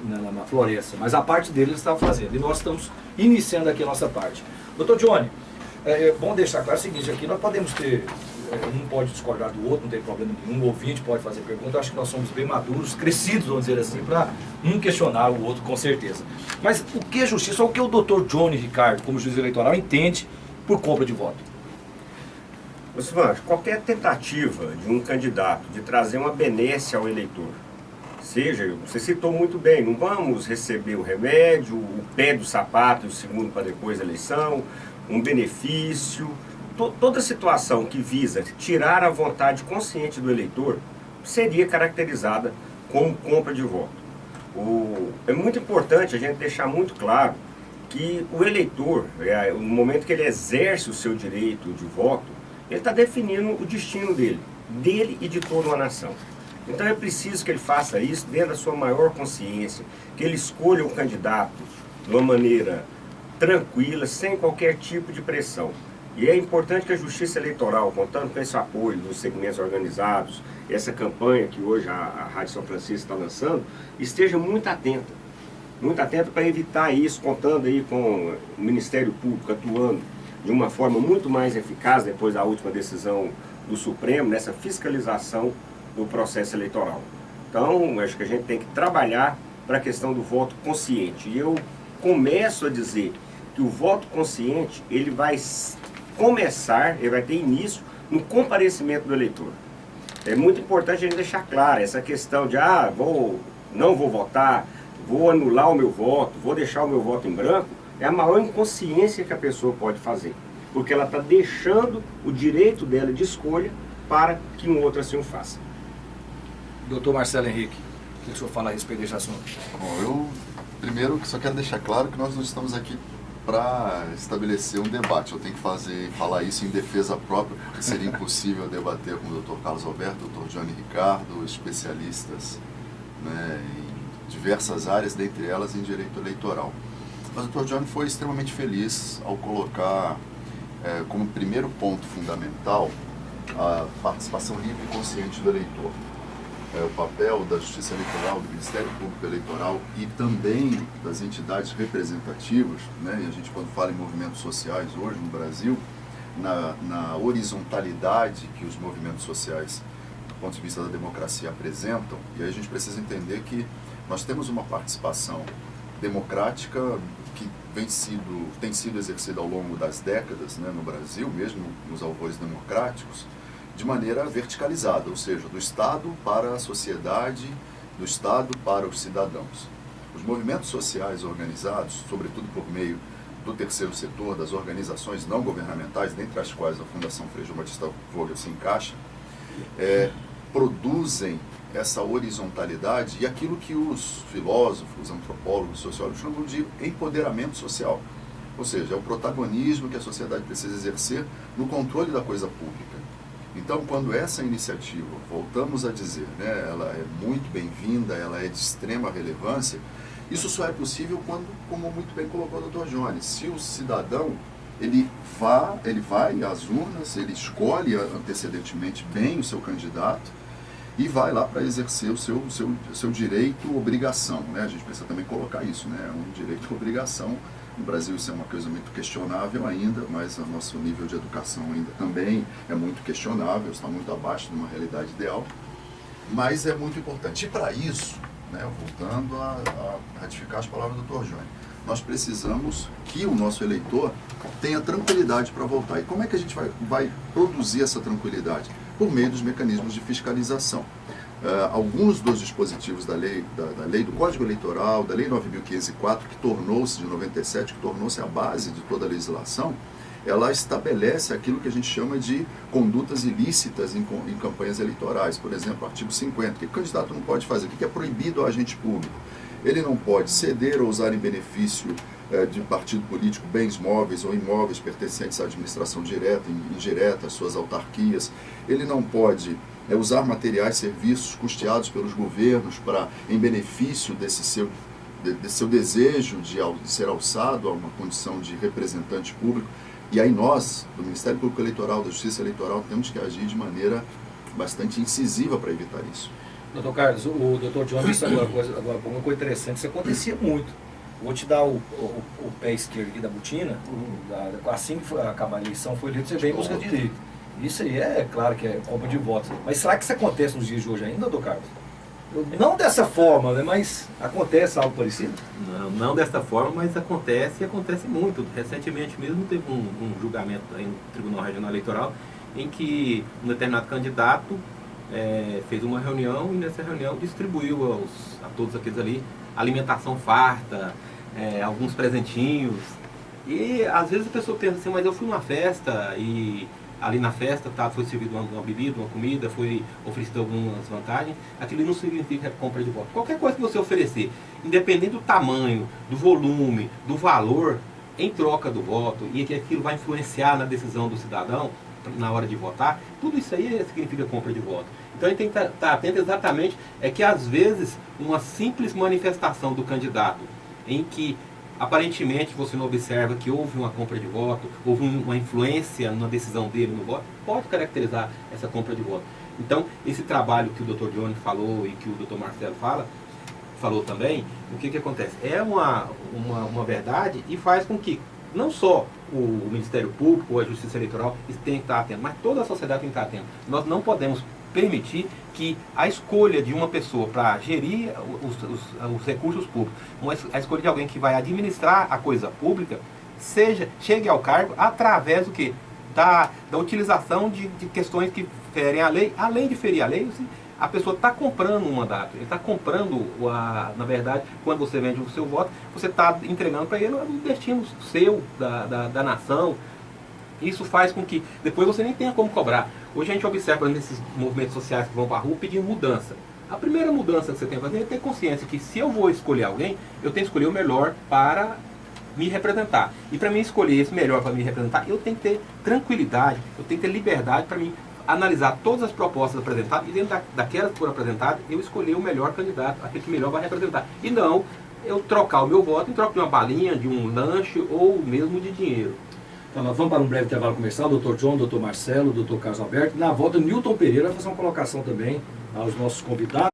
na floresta, mas a parte dele eles estavam fazendo, e nós estamos iniciando aqui a nossa parte. Doutor Johnny, é bom deixar claro o seguinte, aqui nós podemos ter, um pode discordar do outro, não tem problema nenhum, o ouvinte pode fazer pergunta, eu acho que nós somos bem maduros, crescidos, vamos dizer assim, para um questionar o outro com certeza. Mas o que é justiça, o que o doutor Johnny Ricardo, como juiz eleitoral, entende por compra de voto? Silvano, qualquer tentativa de um candidato de trazer uma benesse ao eleitor, seja, você citou muito bem, não vamos receber o remédio, o pé do sapato, o segundo para depois da eleição, um benefício, toda situação que visa tirar a vontade consciente do eleitor seria caracterizada como compra de voto. É muito importante a gente deixar muito claro que o eleitor, no momento que ele exerce o seu direito de voto, ele está definindo o destino dele e de toda uma nação. Então é preciso que ele faça isso dentro da sua maior consciência, que ele escolha o candidato de uma maneira tranquila, sem qualquer tipo de pressão. E é importante que a Justiça Eleitoral, contando com esse apoio dos segmentos organizados, essa campanha que hoje a Rádio São Francisco está lançando, esteja muito atenta para evitar isso, contando aí com o Ministério Público atuando de uma forma muito mais eficaz depois da última decisão do Supremo, nessa fiscalização do processo eleitoral. Então, acho que a gente tem que trabalhar para a questão do voto consciente. E eu começo a dizer que o voto consciente, ele vai ter início no comparecimento do eleitor. É muito importante a gente deixar claro essa questão de, não vou votar, vou anular o meu voto, vou deixar o meu voto em branco, é a maior inconsciência que a pessoa pode fazer, porque ela está deixando o direito dela de escolha para que um outro assim o faça. Doutor Marcelo Henrique, o que o senhor fala a respeito desse assunto? Bom, eu primeiro só quero deixar claro que nós não estamos aqui para estabelecer um debate. Eu tenho que falar isso em defesa própria, porque seria impossível debater com o Dr. Carlos Alberto, Dr. Johnny Ricardo, especialistas, né, em diversas áreas, dentre elas em direito eleitoral. Mas o Dr. Johnny foi extremamente feliz ao colocar como primeiro ponto fundamental a participação livre e consciente do eleitor. O papel da Justiça Eleitoral, do Ministério Público Eleitoral e também das entidades representativas, né? E a gente, quando fala em movimentos sociais hoje no Brasil, na horizontalidade que os movimentos sociais, do ponto de vista da democracia, apresentam, e aí a gente precisa entender que nós temos uma participação democrática que tem sido exercida ao longo das décadas, né, no Brasil, mesmo nos alvores democráticos, de maneira verticalizada, ou seja, do Estado para a sociedade, do Estado para os cidadãos. Os movimentos sociais organizados, sobretudo por meio do terceiro setor, das organizações não governamentais, dentre as quais a Fundação Frei João Batista Vogel se encaixa, produzem essa horizontalidade e aquilo que os filósofos, antropólogos, sociólogos chamam de empoderamento social. Ou seja, é o protagonismo que a sociedade precisa exercer no controle da coisa pública. Então, quando essa iniciativa, voltamos a dizer, né, ela é muito bem-vinda, ela é de extrema relevância, isso só é possível quando, como muito bem colocou o Dr. Jones, se o cidadão ele vai às urnas, ele escolhe antecedentemente bem o seu candidato e vai lá para exercer o seu direito, obrigação, né? A gente precisa também colocar isso, né? Um direito e obrigação. No Brasil isso é uma coisa muito questionável ainda, mas o nosso nível de educação ainda também é muito questionável, está muito abaixo de uma realidade ideal, mas é muito importante. E para isso, né, voltando a ratificar as palavras do Dr. Johnny, nós precisamos que o nosso eleitor tenha tranquilidade para votar. E como é que a gente vai produzir essa tranquilidade? Por meio dos mecanismos de fiscalização. Alguns dos dispositivos da lei do Código Eleitoral, da Lei 9.504, que tornou-se, de 97, que tornou-se a base de toda a legislação, ela estabelece aquilo que a gente chama de condutas ilícitas em campanhas eleitorais. Por exemplo, o artigo 50, que o candidato não pode fazer, o que é proibido ao agente público? Ele não pode ceder ou usar em benefício de partido político bens móveis ou imóveis pertencentes à administração direta e indireta, às suas autarquias. Ele não pode usar materiais, serviços custeados pelos governos em benefício desse seu desejo de ser alçado a uma condição de representante público. E aí nós, do Ministério Público Eleitoral, da Justiça Eleitoral, temos que agir de maneira bastante incisiva para evitar isso. Doutor Carlos, o doutor John disse agora uma coisa interessante, isso acontecia muito. Vou te dar o pé esquerdo aqui da botina, assim que acabar a eleição, foi eleito, você vem em busca de direito. Isso aí é claro que é compra de votos. Mas será que isso acontece nos dias de hoje ainda, doutor Carlos? Não dessa forma, né, mas acontece algo parecido? Não dessa forma, mas acontece e acontece muito. Recentemente mesmo teve um julgamento aí no Tribunal Regional Eleitoral em que um determinado candidato fez uma reunião e nessa reunião distribuiu a todos aqueles ali alimentação farta, alguns presentinhos. E às vezes a pessoa pensa assim, mas eu fui numa festa e ali na festa foi servido uma bebida, uma comida, foi oferecido algumas vantagens, aquilo não significa compra de voto. Qualquer coisa que você oferecer, independente do tamanho, do volume, do valor, em troca do voto, e que aquilo vai influenciar na decisão do cidadão na hora de votar, tudo isso aí significa compra de voto. Então a gente tem que estar atento exatamente, que às vezes uma simples manifestação do candidato, em que aparentemente você não observa que houve uma compra de voto, houve uma influência na decisão dele no voto, pode caracterizar essa compra de voto. Então, esse trabalho que o Dr. Johnny falou e que o Dr. Marcelo falou também, o que acontece? É uma verdade e faz com que não só o Ministério Público ou a Justiça Eleitoral tem que estar atento, mas toda a sociedade tem que estar atenta. Nós não podemos permitir que a escolha de uma pessoa para gerir os recursos públicos, a escolha de alguém que vai administrar a coisa pública, chegue ao cargo através do quê? Da utilização de questões que ferem a lei. Além de ferir a lei, a pessoa está comprando um mandato, ele está comprando, na verdade, quando você vende o seu voto, você está entregando para ele o destino seu, da nação. Isso faz com que depois você nem tenha como cobrar. Hoje a gente observa nesses movimentos sociais que vão para a rua pedindo mudança. A primeira mudança que você tem que fazer é ter consciência que se eu vou escolher alguém, eu tenho que escolher o melhor para me representar. E para mim escolher esse melhor para me representar, eu tenho que ter tranquilidade, eu tenho que ter liberdade para mim analisar todas as propostas apresentadas e dentro daquelas que foram apresentadas, eu escolher o melhor candidato, aquele que melhor vai representar. E não eu trocar o meu voto em troca de uma balinha, de um lanche ou mesmo de dinheiro. Então, nós vamos para um breve intervalo comercial, Dr. John, Dr. Marcelo, Dr. Carlos Alberto. Na volta, Newton Pereira vai fazer uma colocação também aos nossos convidados.